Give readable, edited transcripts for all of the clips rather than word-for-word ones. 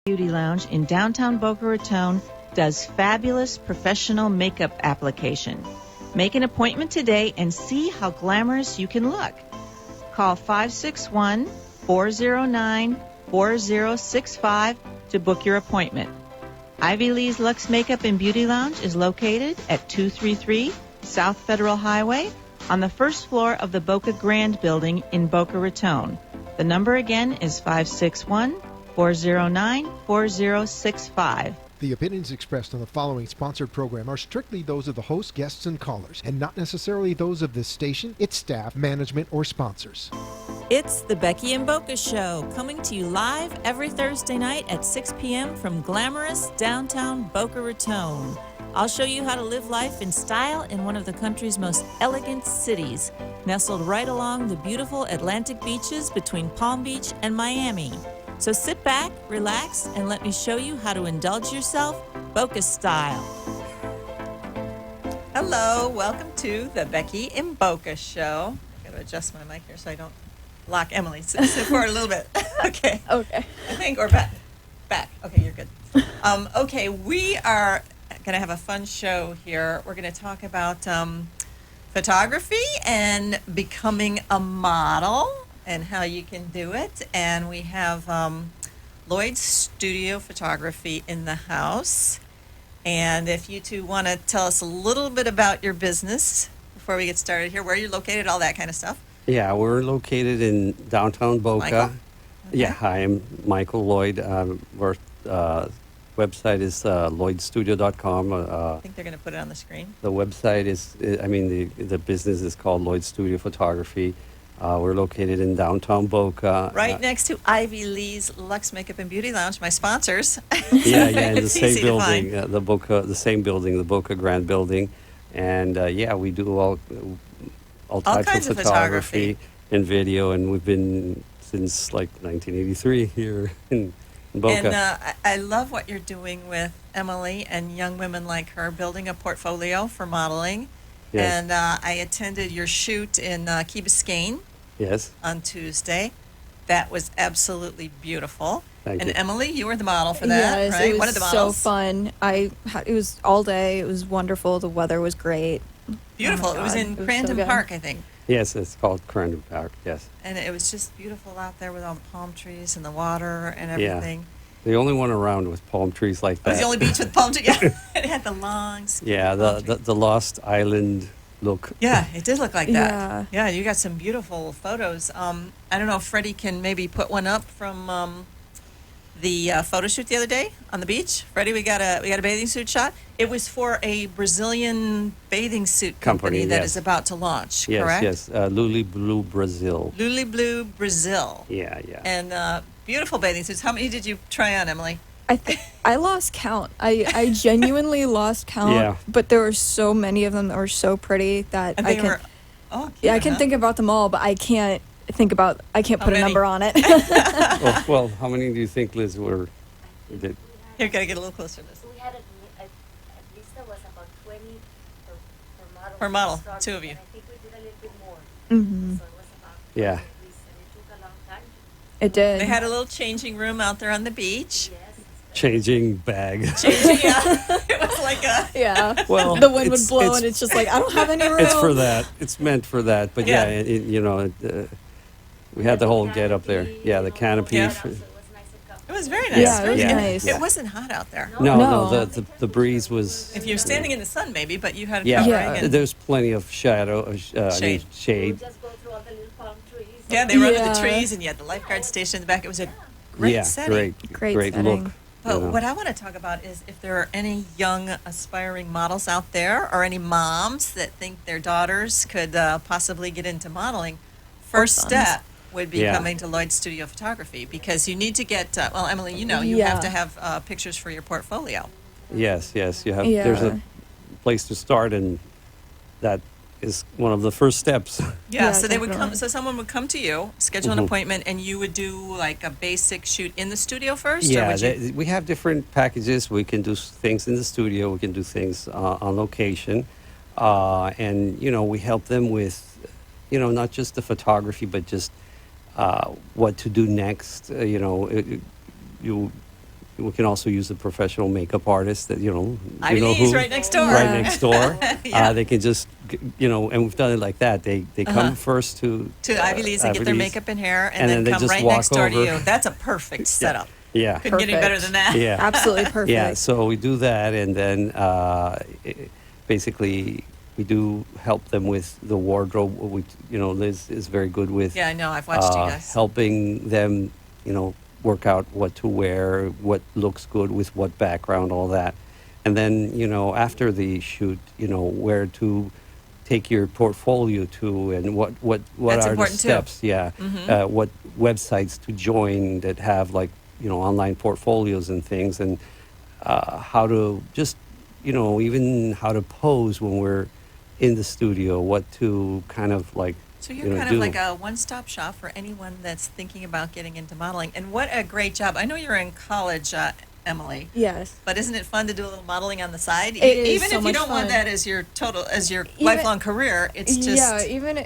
Beauty Lounge in downtown Boca Raton does fabulous professional makeup application. Make an appointment today and see how glamorous you can look. Call 561-409-4065 to book your appointment. Ivy Lee's Luxe Makeup and Beauty Lounge is located at 233 South Federal Highway on the first floor of the Boca Grand Building in Boca Raton. The number again is 561-409-4065. The opinions expressed on the following sponsored program are strictly those of the host, guests, and callers, and not necessarily those of this station, its staff, management, or sponsors. It's the Becky and Boca Show, coming to you live every Thursday night at 6 p.m. from glamorous downtown Boca Raton. I'll show you how to live life in style in one of the country's most elegant cities, nestled right along the beautiful Atlantic beaches between Palm Beach and Miami. So sit back, relax, and let me show you how to indulge yourself Boca style. Hello, welcome to the Becky and Boca Show. I've got to adjust my mic here so I don't lock Emily. Sit forward a little bit. Okay. Okay. I think, or back. Okay, you're good. Okay, we are going to have a fun show here. We're going to talk about photography and becoming a model and how you can do it. And we have Lloyd's Studio Photography in the house. And if you two want to tell us a little bit about your business before we get started here, where you're located, all that kind of stuff. Yeah, we're located in downtown Boca. Michael? Okay. Yeah, hi, I'm Michael Lloyd. Our website is lloydstudio.com. I think they're going to put it on the screen. The website is, the business is called Lloyd Studio Photography. We're located in downtown Boca. Right next to Ivy Lee's Luxe Makeup and Beauty Lounge, my sponsors. Yeah, in the It's same easy to building, find. the same building, the Boca Grand Building. And we do all types kinds of of photography and video, and we've been since like 1983 here in Boca. And I love what you're doing with Emily and young women like her, building a portfolio for modeling. Yes. And I attended your shoot in Key Biscayne Yes. on Tuesday. That was absolutely beautiful. Thank and you. Emily, you were the model for that, Yes, right? it was One of the so models. fun. It was all day. It was wonderful. The weather was great. Beautiful. Oh my It was God, in it was so Crandon good. Park, I think. Yes, it's called Crandon Park. Yes. And it was just beautiful out there with all the palm trees and the water and Yeah. everything. The only one around with palm trees like It that. was the only beach with palm trees. Yeah, it had the long, skinny Yeah, palm trees. the Lost Island look. Yeah, it did look like that. Yeah. Yeah, you got some beautiful photos. I don't know if Freddie can maybe put one up from the photo shoot the other day on the beach. Freddie, we got a bathing suit shot. It was for a Brazilian bathing suit company that yes. is about to launch. Yes, correct? yes. Luli Blue Brazil. Luli Blue Brazil. Yeah, yeah. And beautiful bathing suits. How many did you try on, Emily? I think I lost count. I genuinely lost count. Yeah. But there were so many of them that were so pretty that And I they can. were. Oh, cute, Yeah, I can huh? think about them all, but I can't I can't How put many? a number on it. well, how many do you think, Liz, were? Did? Here, gotta get a little closer to this. We had at least there was about 20 per model. Per model, to start two of with, you. and I think we did a little bit more. Mhm. So it was about 20 Yeah. at least, and it took a long time. It did. They had a little changing room out there on the beach. Yes. Changing bag. Changing, yeah. It was like a. Yeah. Well, the wind would it's- blow, it's- and it's just like I don't have any room. It's for that. It's meant for that. But Yeah. we had the whole get up there. Yeah, the canopy. Yeah. So it was nice and comfortable. It was very nice. Yeah, it was And nice. It wasn't hot out there. No, No. the breeze was. If you're standing in the sun, maybe, but you had a Yeah, covering. Yeah. And, there's plenty of shadow. Shade. We Shade. just go through all the little palm trees. yeah, they were under the Yeah. trees, and you had the lifeguard station in the back. It was a great Yeah, setting. Great great setting. look. But you know. what I want to talk about is if there are any young aspiring models out there, or any moms that think their daughters could possibly get into modeling. First sons. step would be Yeah. coming to Lloyd's Studio Photography, because you need to get. Well, Emily, you know, you have Yeah. to have pictures for your portfolio. Yes, you have. Yeah. There's a place to start, and that is one of the first steps. Yeah, Yeah, so they would come. definitely. So someone would come to you, schedule an Mhm. appointment, and you would do like a basic shoot in the studio first. or Yeah, would you, we have different packages. We can do things in the studio. We can do things on location, and we help them with, not just the photography, but just what to do next. You we can also use a professional makeup artist that Ivy Lee's right next door. right next door. Yeah. They can just and we've done it like that. They come first to Ivy Lee's and get their makeup and hair, and then then they come just right walk next door to over. you. That's a perfect setup. Yeah. Couldn't get any better than that. Yeah. Absolutely perfect. Yeah, so we do that, and then basically we do help them with the wardrobe. Liz is very good with Yeah, I know. I've watched you guys. helping them, work out what to wear, what looks good with what background, all that. And then, after the shoot, where to take your portfolio to, and what That's are the important, too. steps? Yeah, what websites to join that have online portfolios and things, and how to just even how to pose when we're in the studio, what to kind of So you're kind of like a one-stop shop for anyone that's thinking about getting into modeling. And what a great job. I know you're in college, Emily. Yes. But isn't it fun to do a little modeling on the side? It is Even so if you much don't want fun. that as your lifelong career, it's just Yeah, even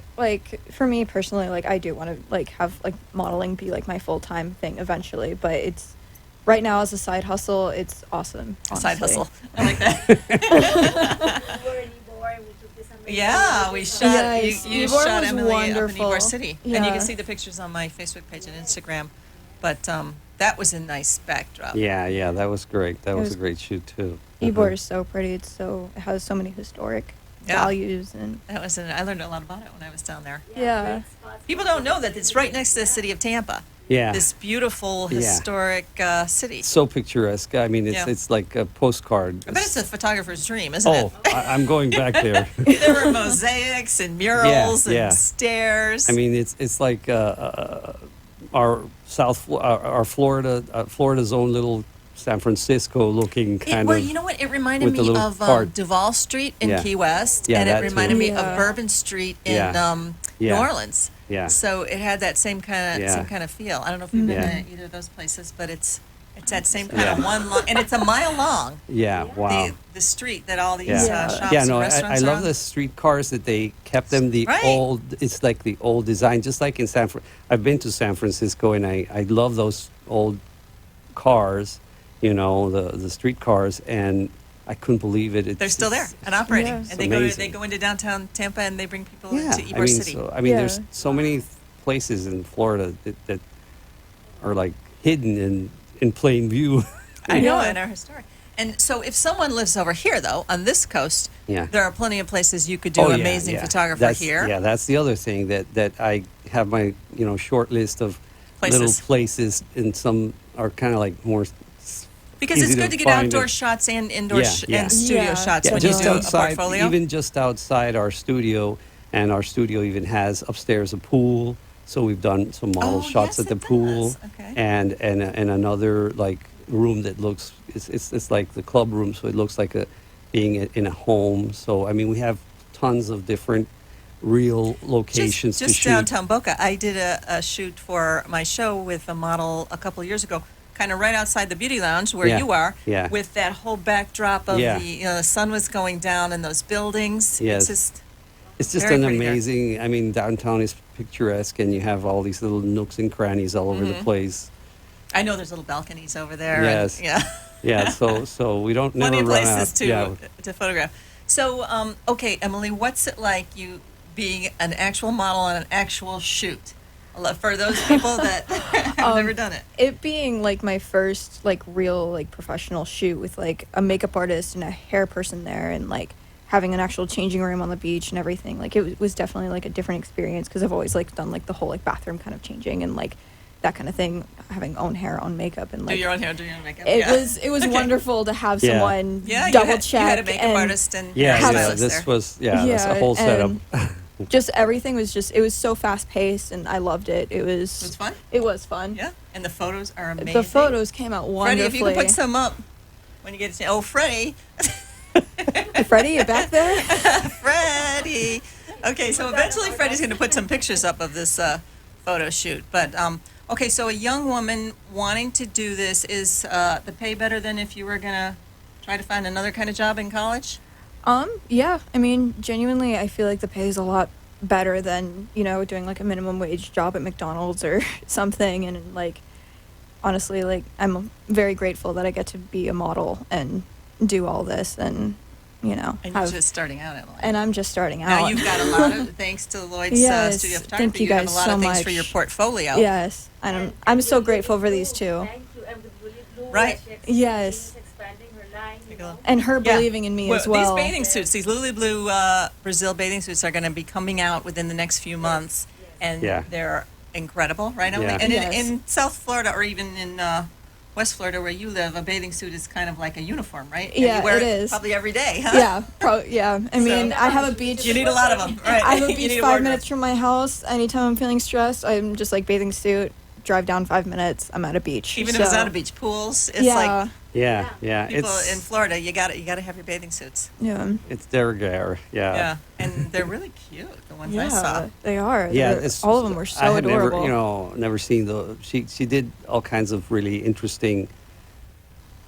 for me personally, I do want to have modeling be my full-time thing eventually, but it's right now as a side hustle, it's awesome. a side honestly. hustle. I like that. Ybor, we took this amazing Yeah, we pictures. shot. Yes, You Ybor shot was Emily up in wonderful. Ybor City, and you Yeah. can see the pictures on my Facebook page and Instagram. But that was a nice backdrop. Yeah, that was great. That was was- a great shoot too. Ybor is so pretty. It has so many historic Yeah. values and I learned a lot about it when I was down there. Yeah. great spots. People don't know that it's right next to the city of Tampa. Yeah, This beautiful Yeah. historic city. so picturesque. I mean, Yeah. it's like a postcard. I bet it's a photographer's dream, isn't Oh, it? I'm going back there. There were mosaics and murals Yeah. and stairs. I mean, it's like our Florida's own little San Francisco looking kind well, of. you know what? It reminded with the me little of part. Duval Street in Yeah. Key West, Yeah, and that it too. reminded me of Yeah. Bourbon Street in Yeah. New Yeah. Orleans. Yeah. So it had that same kind of feel. I don't know if you've been Yeah. to either of those places, but it's that same kind of Yeah. one long, and it's a mile long. Yeah, wow. The street that all these Yeah, shops yeah. and No, I restaurants are love on. the street cars that they kept them the Right. old. It's like the old design, just like in San. I've been to San Francisco, and I love those old cars. The street cars, and I couldn't believe it. They're still there and operating, Yes. and they amazing. go into downtown Tampa and they bring people Yeah, into Ybor City. there's Yeah. so many places in Florida that are hidden in plain view. I know, Yeah. and are historic. And so, if someone lives over here, though, on this coast, Yeah. there are plenty of places you could do Oh, yeah, amazing yeah. photography here. Yeah, that's the other thing that I have my short list of Places. little places, and some are kind of more. Because easy it's to good to get find outdoor it. shots and indoor Yeah, yeah. and studio Yeah. shots Yeah, when you just do outside, a portfolio. even just outside our studio, and our studio even has upstairs a pool. So we've done some model Oh, shots yes, at the it pool, does. Okay. and another room that looks it's like the club room, so it looks like being in a home. So I mean, we have tons of different real locations just to shoot. downtown Boca. I did a shoot for my show with a model a couple of years ago, kind of right outside the beauty lounge where Yeah, you are, yeah. with that whole backdrop of Yeah. the sun was going down and those buildings. Yes. It's just very an pretty there. amazing. I mean, downtown is picturesque, and you have all these little nooks and crannies all over the place. I know there's little balconies over there. Yes. And, yeah. Yeah, so we don't never Plenty of run places out. to Yeah. to photograph. So, okay, Emily, what's it like you being an actual model on an actual shoot? For those people that have never done it. it being my first real professional shoot with a makeup artist and a hair person there and having an actual changing room on the beach and everything, it was definitely a different experience because I've always done the whole bathroom kind of changing and that kind of thing, having own hair, own makeup, and Do your own hair, do your own makeup. it yeah. was Okay. wonderful to have Yeah. someone Yeah, double check. you had a makeup and artist and Yeah, hair yeah, stylist this there. was that's a whole setup. and just everything was it was so fast paced and I loved it. It was It was fun? It was fun. Yeah, and the photos are amazing. The photos came out Freddie, wonderfully. if you could put some up when you get to oh, Freddie. Freddie, you back there? Freddie. Okay, so eventually Freddie's going to put some pictures up of this photo shoot. But, okay, so a young woman wanting to do this, is the pay better than if you were going to try to find another kind of job in college? Yeah. I mean, genuinely, I feel like the pay is a lot better than, doing a minimum wage job at McDonald's or something. And honestly, like, I'm very grateful that I get to be a model and do all this, and you know, And you're just starting out, Emily. and I'm just starting out. Now you've got a lot of, thanks to Lloyd's Yes, Studio of thank Photography, you you have a guys lot so of things for much. your portfolio. Yes, I'm so grateful for these two, Thank you. And with Lily Blue, Right. Yes. she's expanding her line, Take a look. and her Yeah. believing in me as well. These bathing suits, these Lily Blue Brazil bathing suits are going to be coming out within the next few months, and Yeah. they're incredible, right, Emily? Yeah. And Yes. in South Florida, or even in West Florida, where you live, a bathing suit is kind of like a uniform, right? And Yeah, you wear it is. probably every day, huh? Yeah. I mean, I have a beach. You need a lot of them, right? I have a You beach need 5 wardrobe. minutes from my house. Anytime I'm feeling stressed, I'm just like bathing suit. Drive down 5 minutes. I'm at a beach. Even if it's So, not a beach, pools. It's yeah, like Yeah. people It's in Florida, you got to have your bathing suits. yeah, it's de rigueur. Yeah, and they're really cute. The ones I saw. yeah. They are. Yeah, They're- it's, all of them were so I had adorable. never seen the. She did all kinds of really interesting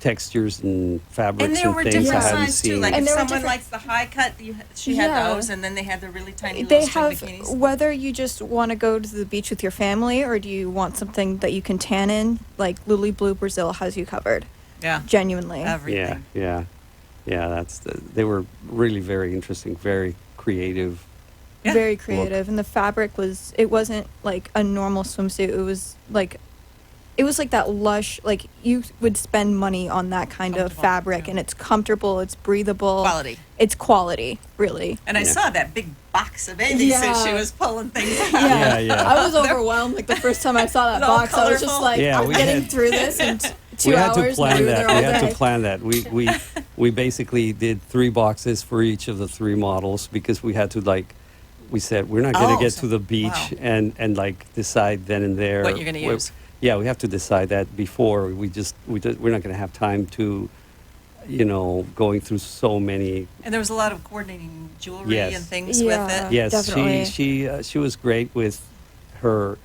textures and fabrics And there and were things different I haven't sizes too. seen. Like And if there were someone different- likes the high cut, she had Yeah. those, and then they had the really tiny They little string have bikinis. whether you just want to go to the beach with your family or do you want something that you can tan in. Like Lily Blue Brazil has you covered. Yeah, Genuinely. everything. Yeah. They were really very interesting, very creative. Yeah. Very creative, and the fabric wasn't like a normal swimsuit. It was like that lush, like you would spend money on that kind of Comfortable, fabric, yeah. and it's comfortable, it's breathable, Quality. it's quality, really. And I Yeah. saw that big box of bathing Yeah. suits. She was pulling things out. Yeah. I was overwhelmed. Like the first time I saw that All box, I was just colorful. like, Yeah, I'm we getting had- through this in 2 we had hours. to and plan we were there that. all We had day. to plan that. We basically did 3 boxes for each of the 3 models because we had to we said we're not going to Oh, get so- to the beach wow. and like decide then and there What you're gonna use. Yeah, we have to decide that before we're not going to have time to, going through so many. And there was a lot of coordinating jewelry Yes. and things Yeah. with it. Yes, Definitely. she was great with her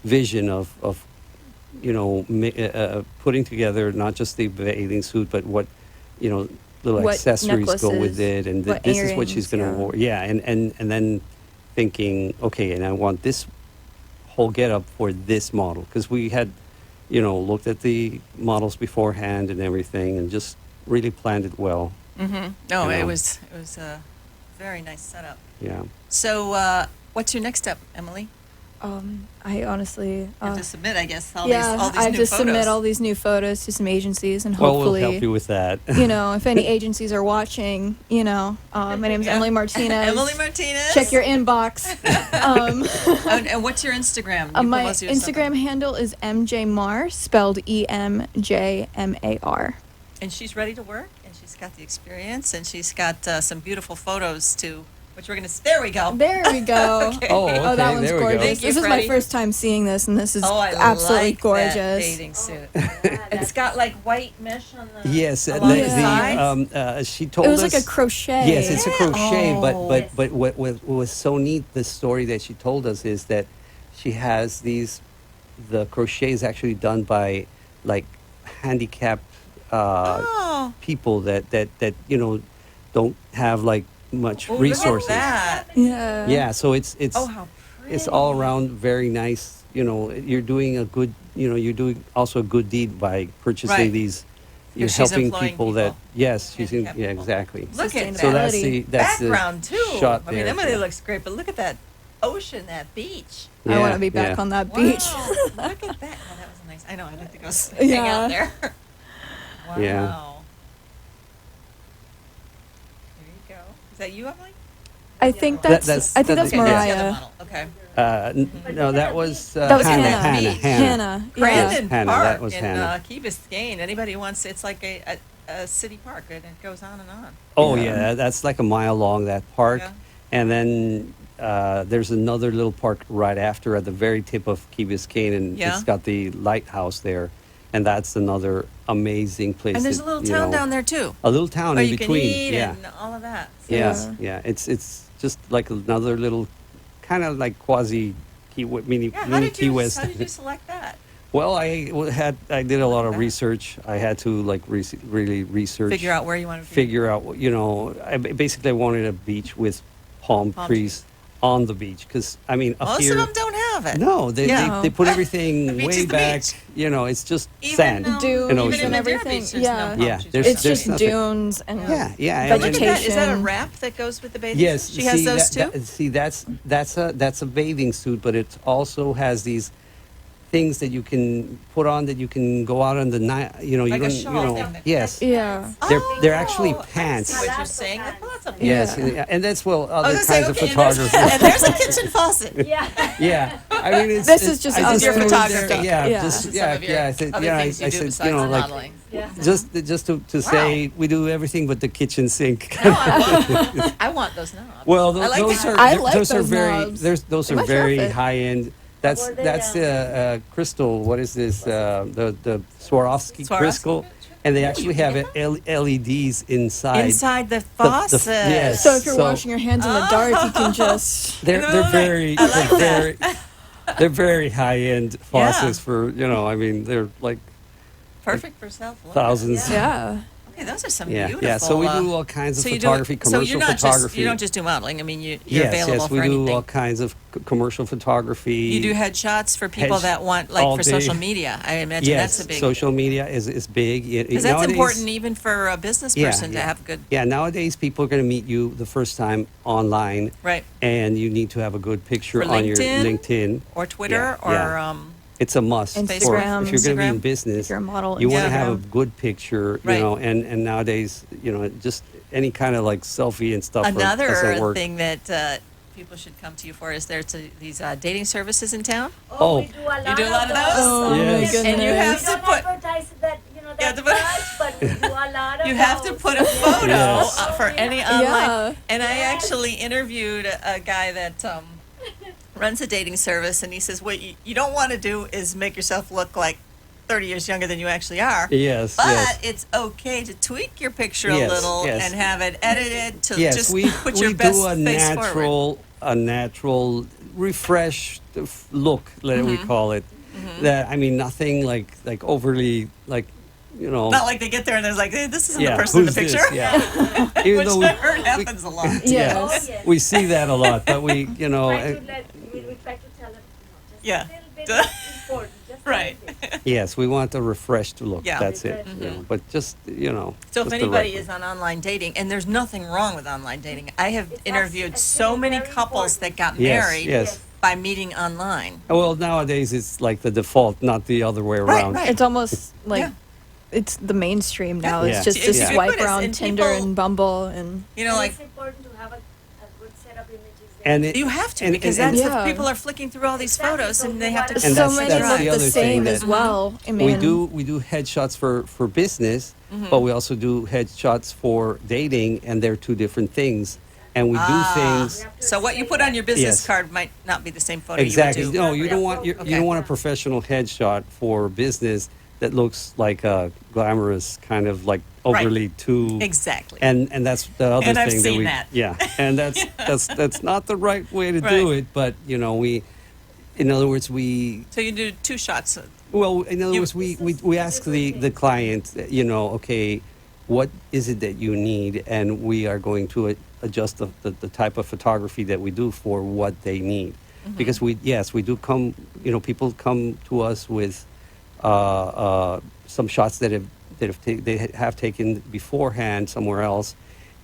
vision of putting together not just the bathing suit but what little What accessories go with necklaces, it, and what this is what she's going to earrings, wear. Yeah, and then thinking, okay, and I want this whole getup for this model because we had looked at the models beforehand and everything and just really planned it well. Mm-hmm. No, You it know. was a very nice setup. Yeah. So, what's your next step, Emily? I honestly, You have to submit, I guess, all yeah, these I have new to photos. submit all these new photos to some agencies, and Well, we'll hopefully, help you with that. if any agencies are watching, my name is Yeah. Emily Martinez. Emily Martinez. Check your inbox. And what's your Instagram? You My promote yourself. Instagram handle is MJMar, spelled EMJMAR. And she's ready to work, and she's got the experience, and she's got some beautiful photos too, which we're going to, there we go. There we go. Okay. Oh, okay, Oh, that one's there we go. gorgeous. Thank you, This is my Freddie. first time seeing this, and this is Oh, I absolutely like gorgeous. that bathing suit. Yeah, It's got like white mesh on the Yes, along the Yeah. sides. she told It was us like a crochet. Yes, it's a Yeah. crochet, Oh. but what was so neat, the story that she told us is that she has the crochet is actually done by like handicapped Oh. people that don't have like much Oh, resources. Look at that. Yeah. Yeah, so it's Oh, how pretty. it's all around very nice. You're doing a good you're doing also a good deed by purchasing Right. these. Yeah, You're she's helping employing people that people. yes, she's in, Handicapped yeah, people. exactly. Look at So that. that's the background too. shot I mean, there. Emily looks great, but look at that ocean, that beach. I want Yeah, to be back yeah. on that Wow, beach. look at that. Oh, that was nice. I know. I'd like to go hang Yeah. out there. Wow. Yeah. There you go. Is that you, Emily? I think That- that's, that's- I think that's that's- Okay, that's the other Mariah. model. Okay. No, that was That was Hannah. Hannah. Hannah. Yeah. Brandon Hannah, Park that was in Hannah. Key Biscayne. Anybody wants, it's like a city park, and it goes on and on. Oh yeah, that's like a mile long, that park, Yeah. and then there's another little park right after at the very tip of Key Biscayne, and Yeah. it's got the lighthouse there, and that's another amazing place. And there's a that, little you town know, down there too, A little town where in you between. can eat yeah. and all of that. Yes, Yeah. yeah. It's just like another little, kind of like quasi mini Yeah. How mini did Key you West. how did you select that? Well, I did a lot of that. research. I had to like really research. Figure out where you want to be. Figure out, basically I wanted a beach with palm Palm trees on the beach because I mean up Most here. of them don't have of it. No, Yeah. they put The everything beach way is the back. beach. You know, it's just Even, sand Dunes and even ocean. in and Madera everything. Beach, there's Yeah. no palm Yeah, trees. there's- It's just nothing. dunes and Yeah, yeah. And look at that. Is that a vegetation. wrap that goes with the bathing Yes, suit? She has those too? See, that's a bathing suit, but it also has these things that you can put on that you can go out on the night. You know, Like you a don't. shawl You know, thing that- yes. Yeah. They're actually Oh, I pants. see what you're saying. Well, that's okay. Yes, Yeah. and that's well I other was gonna kinds say, of okay, and there's- photography. and there's a kitchen faucet. Yeah. Yeah, I mean, it's, This it's- is just I other your threw in photography. there- Yeah, Yeah. just Some yeah, of your yeah. I said, other yeah, things you I do said, besides you know, like modeling. Yeah. just to say we do everything but the kitchen sink. No, I want those knobs. Well, I like those that. are I those, like those are those very knobs. those They are match your very outfit. high end. That's What are they, that's crystal. What is this? The Swarovski Swarovski? crystal, and they actually have LEDs inside. Inside the the- faucet. yes. So if you're So- washing your hands in the dark, you can just. They're No, they're like- very I like they're very they're very high end faucets Yeah. for I mean they're like Perfect for self. thousands. Yeah. Okay, those are some Yeah, beautiful. yeah. So we do all kinds of so you photography, do, so commercial you're not photography. Just, you don't just do modeling. I mean, you're available yes, for we anything. do all kinds of commercial photography. You do headshots for people Hedge- that want, all like, for day. social media. I imagine Yes, that's a big. social media is big. Because that's Nowadays- important even for a business person to have good. Yeah, nowadays people are going to meet you the first time online, Right. and you need to have a good picture For on your LinkedIn? LinkedIn. Or Twitter Yeah, yeah. or. It's a must. Instagram. For, if you're going to be in Instagram. business, If you're a model, you want to have a Instagram. good picture, Right. and nowadays, just any kind of like selfie and stuff doesn't Another work. thing that people should come to you for is there's these dating services in town. Oh. We do a lot, You do a lot of those? Oh Yes. my goodness. And you have We to don't put. advertise that, Yeah, that to put- much, but we do a lot of You have to those. put a photo Yes. for any Yeah. online. Yeah. And I actually interviewed a guy that runs a dating service, and he says, what you don't want to do is make yourself look like 30 years younger than you actually are. Yes, But yes. it's okay to tweak your picture Yes, a little yes. and have it edited to Yes, just we put your we best do a face forward. natural, refreshed look, Mm-hmm. we call it. That I mean, nothing like overly like Not like they get there and there's like, hey, this isn't yeah, the person in the who's picture. this? Yeah. Even Which though I heard happens a lot. Yes. Oh, yes. we see that a lot, but we Try to we try to tell them, just Yeah. a little bit Duh. important, just Right. a little bit. yes, we want a refreshed look. Yeah. That's it. Mhm. But just So if just the anybody right is on online dating, and there's nothing wrong with online dating, I have It's interviewed actually so many very couples important. that got Yes, married yes. by meeting online. Well, nowadays it's like the default, not the other way around. right. It's almost like Yeah. it's the mainstream now. Yeah. It's just It's to ubiquitous, swipe around and Tinder people- and Bumble and You know, And like it's important to have a good set of images there. And it, you have to and- because and- that's and- the Yeah. people are flicking through all these Exactly, photos so and they you have to. gotta- And so that's- many that's look the the other thing same that- as well. I mean, we do headshots for business, but we also do headshots for dating, and they're two different things. And we do things So what you put on your business Yes. card might not be the same photo exactly. you would do. No, you don't want you Okay. don't want a professional headshot for business that looks like a glamorous kind of like Right. overly too. Exactly. And that's the other And thing I've that seen we that. yeah, and that's not the right way to do Right. it. But we, in other words, we so you do two shots. Well, in other You- words, we ask the client, okay, what is it that you need, and we are going to adjust the type of photography that we do for what they need. Mm-hmm. Because we do come, people come to us with some shots that they have taken beforehand somewhere else,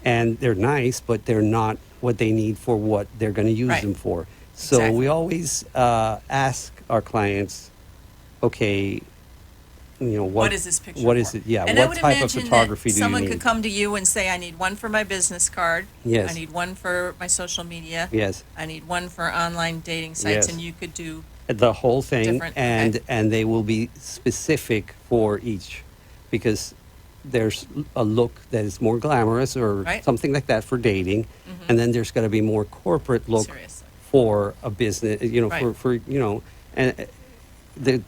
and they're nice, but they're not what they need for what they're going to use Right. them for. So Exactly. we always ask our clients, okay, What is this picture? What for? is it? Yeah, And I what would type of imagine photography that do you someone need? could come to you and say, "I need one for my business card. Yes. I need one for my social media. Yes, I need one for online dating sites." Yes. And you could do the whole thing, Different, and okay. and they will be specific for each, because there's a look that is more glamorous or Right. something like that for dating, and then there's got to be more corporate look seriously. for a business. Right. For and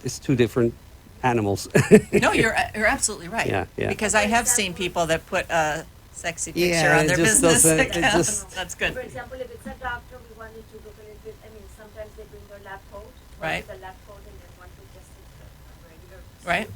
it's two different animals. No, you're absolutely right. Yeah, yeah. Because I have seen people that put a sexy picture Yeah, on it their just business doesn't- it account. just- That's good. For example, if it's a doctor, we wanted to look a little bit, sometimes they bring their lab coat. Right. The lab coat and then one with just a regular suit. Right.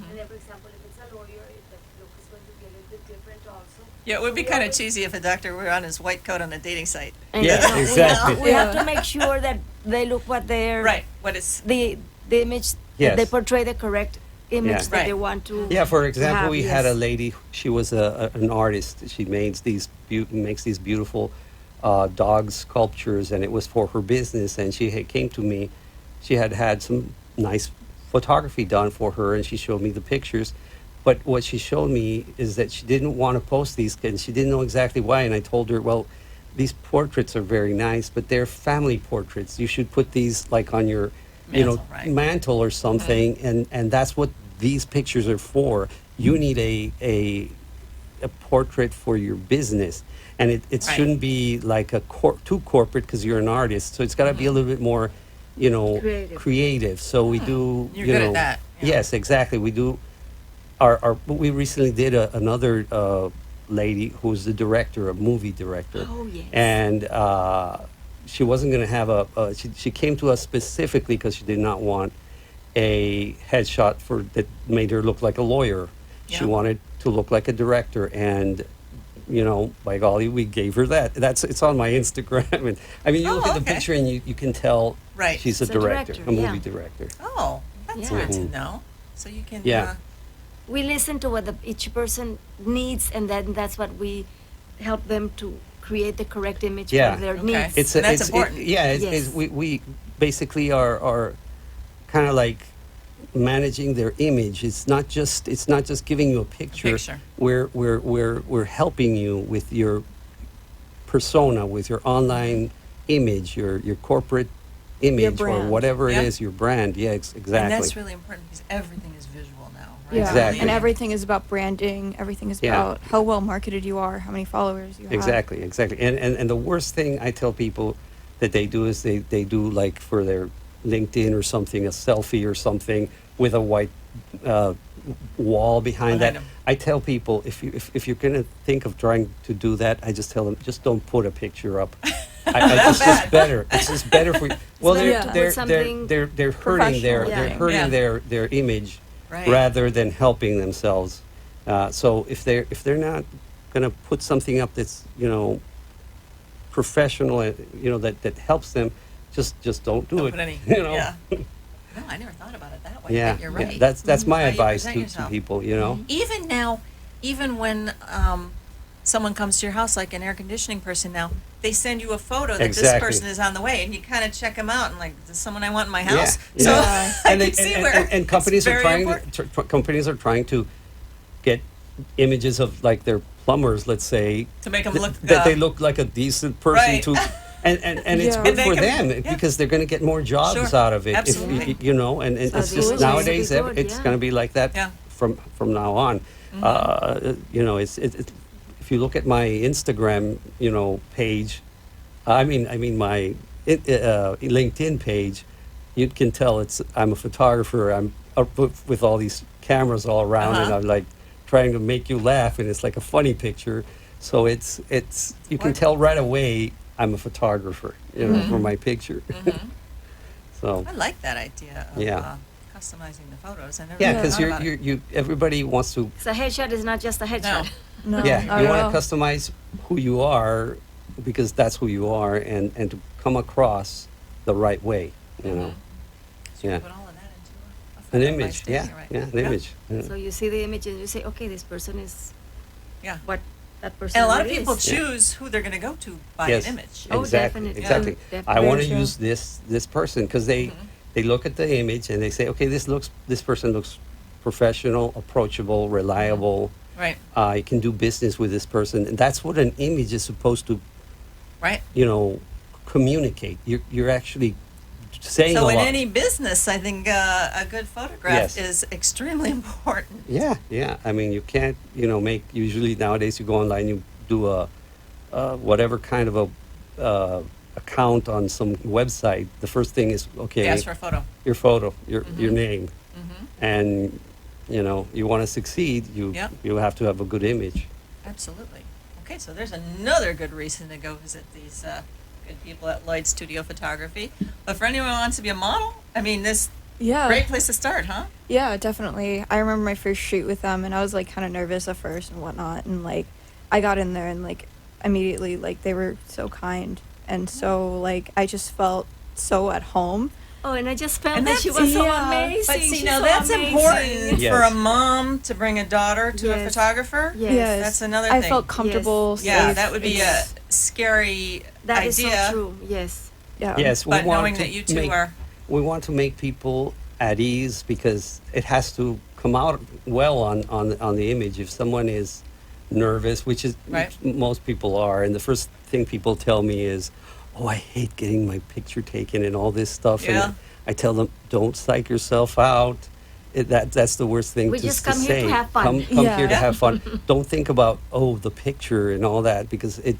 And then, for example, if it's a lawyer, the look is going to be a little bit different also. Yeah, it would be kind of cheesy if a doctor were on his white coat on a dating site. And, Yeah, you know, exactly. We have to make sure that they look what they're Right. What is the image Yes. they portray the correct image Yeah. that Right. they want to. Yeah, for example, have, we had a yes. lady. She was an artist. She makes these beautiful dog sculptures, and it was for her business. And she came to me. She had some nice photography done for her, and she showed me the pictures. But what she showed me is that she didn't want to post these, and she didn't know exactly why. And I told her, well, these portraits are very nice, but they're family portraits. You should put these like on your, Mantle, right. mantle or something, and that's what these pictures are for. You need a portrait for your business, and it Right. shouldn't be like too corporate because you're an artist. So it's got to be a little bit more, creative. So we do. You're good at that, yeah. Yes, exactly. We do. We recently did another lady who's the director, a movie director. Oh, yes. And she wasn't going to have she came to us specifically because she did not want a headshot that made her look like a lawyer. She Yeah. wanted to look like a director, and by golly, we gave her that. It's on my Instagram, and I mean, you Oh, look at the okay. picture and you can tell Right. she's a It's a director, director, a movie yeah. director. Oh, that's Yeah. good to know. So you can. Yeah. We listen to what each person needs, and then that's what we help them to create the correct image Yeah. for their Okay. needs. And that's important. Yes. We basically are kind of like managing their image. It's not just giving you a picture. picture. We're helping you with your persona, with your online image, your corporate image, or brand. whatever Yep. it is, your brand. Yeah, exactly. And that's really important because everything is visual now, right? Yeah, Exactly. and everything is about branding. Everything is Yeah. about how well marketed you are, how many followers you have. Exactly. And the worst thing I tell people that they do is they do like for their LinkedIn or something, a selfie or something with a white wall behind that. Behind 'em. I tell people if you're going to think of trying to do that, I just tell them just don't put a picture up. It's just better. It's just better for you. Well, better they're to put they're, something they're they're hurting their professional. they're Yeah. hurting Yeah. their image Right. rather than helping themselves. So if they're not going to put something up that's professional, that helps them, just don't do Don't it. put any. You know? Yeah. No, I never thought about it that way. Yeah, but you're yeah. right. That's my How you advice present to yourself. people. Even now, even when someone comes to your house, like an air conditioning person now, they send you a photo that this Exactly. person is on the way, and you kind of check them out and like, is this someone I want in my Yeah, house? yeah. So Yeah. I and can they- see and- where and- and companies it's are very trying important companies are trying to get images of like their plumbers, let's say, to make them th- look that they look like a decent person Right. to. And it's Yeah. good And they for can- them yeah. because they're going to get more jobs Sure. out of it. Absolutely. And So it's the just image nowadays has to be good, it's yeah. going to be like that Yeah. from now on. It's if you look at my Instagram, page, I mean my LinkedIn page, you can tell I'm a photographer. I'm up with all these cameras all around, and Uh-huh. I'm like trying to make you laugh, and it's like a funny picture. So it's you can What? tell right away I'm a photographer, for my picture. So I like that idea of Yeah. customizing the photos. I never yeah, thought because about it. you everybody wants to So a headshot is not just a headshot. No, yeah, not you at want all. to customize who you are because that's who you are, and to come across the right way, So you Yeah. put all of that into a An photo by image, standing yeah, right yeah, an there. image. Yeah. So you see the image and you say, okay, this person is Yeah. what that person And a lot of really people is. choose who they're going to go to by Yes. an image. Oh, exactly, definitely, exactly. definitely. I want to Very true. use this person because they look at the image and they say, okay, this person looks professional, approachable, reliable. Right. I can do business with this person, and that's what an image is supposed to, Right. communicate. You're actually saying a So in lot. any business, I think a good photograph Yes. is extremely important. Yeah. I mean, you can't, make. Usually nowadays, you go online, you do a whatever kind of a account on some website. The first thing is okay. Ask for a photo. Your photo, your name, Mm-hmm. and you want to succeed. Yep. You have to have a good image. Absolutely. Okay, so there's another good reason to go visit these good people at Lloyd Studio Photography. But for anyone who wants to be a model, I mean, this Yeah. great place to start, huh? Yeah, definitely. I remember my first shoot with them, and I was like kind of nervous at first and whatnot, and like I got in there and like immediately like they were so kind and so like I just felt so at home. Oh, and I just felt And that she that's- was so yeah. amazing. But see, She's now so that's amazing. important Yes. for a mom to bring a daughter to a Yes. photographer. Yes. That's another I thing. felt comfortable. Yeah, safe. that would be a scary That is idea. so true. Yes. Yeah. Yes, we But want knowing to that you two make, are, we want to make people at ease because it has to come out well on the image. If someone is nervous, which Right. most people are, and the first thing people tell me is, "Oh, I hate getting my picture taken and all this stuff." Yeah. And I tell them, "Don't psych yourself out. That's the worst thing We to, just to come here say. to have fun. Come Yeah. here to Yeah. have fun. Don't think about the picture and all that because it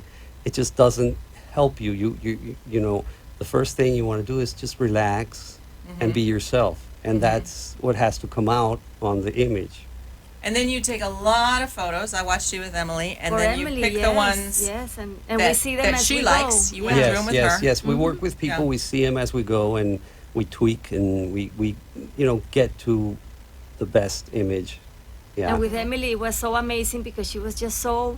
just doesn't help you. You know, the first thing you want to do is just relax and be yourself, and that's what has to come out on the image. and then you take a lot of photos. I watched you with Emily, and For then Emily, you pick yes, the ones yes, and we that, see them that as she we likes. go. You went Yeah. through them with her. Yes. We work with people. Yeah. We see them as we go, and we tweak, and we get to the best image. Yeah. And with Emily, it was so amazing because she was just so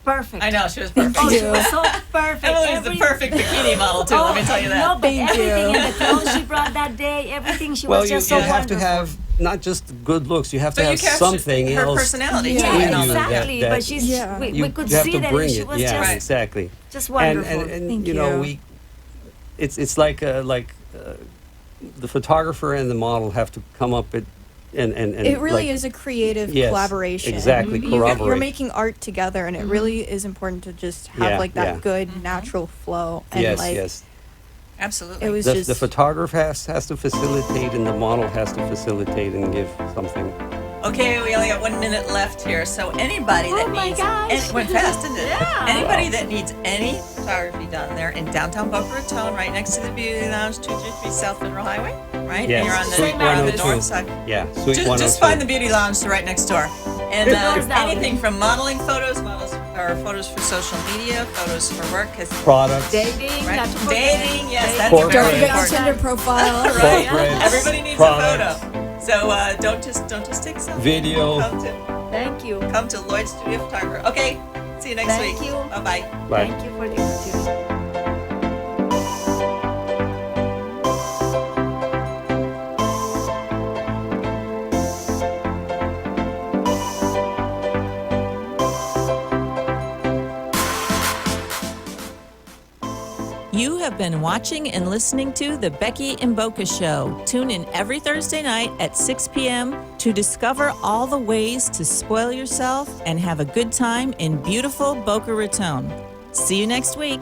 perfect. I know she was perfect. Oh, she you. was so perfect. Emily's the perfect bikini model too. Let me tell you that. No, but Thank everything you. and the clothes she brought that day, everything she well, was you just so have to wonderful. have not just good looks. You have to But you have captured something her else. personality Yeah. too, Yeah, and all that. exactly. that- but she's Yeah. we could you have see to that bring and she it. was Yeah, just Right. exactly. just wonderful. And Thank you know you. it's like the photographer and the model have to come up and It really like, is a creative Yes, collaboration. exactly, You're corroborate. making art together, and it really is important to just have Yeah, like that yeah. good natural flow. And yes, like yes. Absolutely. it was The just photographer has to facilitate, and the model has to facilitate and give something. Okay, we only got 1 minute left here. So anybody that Oh my needs, gosh. it went fast, didn't it? Yeah. Anybody that needs any photography done there in downtown Boca Raton, right next to the Beauty Lounge, 233 South Federal Highway, right? Yes, And you're on the, Suite you're on the 102. north side. Yeah, Suite Just 102. find the Beauty Lounge right next door. And Goes down. anything from modeling photos, or photos for social media, photos for work, because products. Dating, right? not to forget. Dating, yes, that's Corporate. very don't forget your important. Tinder profile. Right? Corporate, Everybody needs products, a photo. So don't just take selfies. Video. Thank you. Come to Lloyd Studio Photographer. Okay, see you next Thank week. you. Bye bye. Bye. Thank you for the opportunity. You have been watching and listening to The Becky and Boca Show. Tune in every Thursday night at 6 p.m. to discover all the ways to spoil yourself and have a good time in beautiful Boca Raton. See you next week.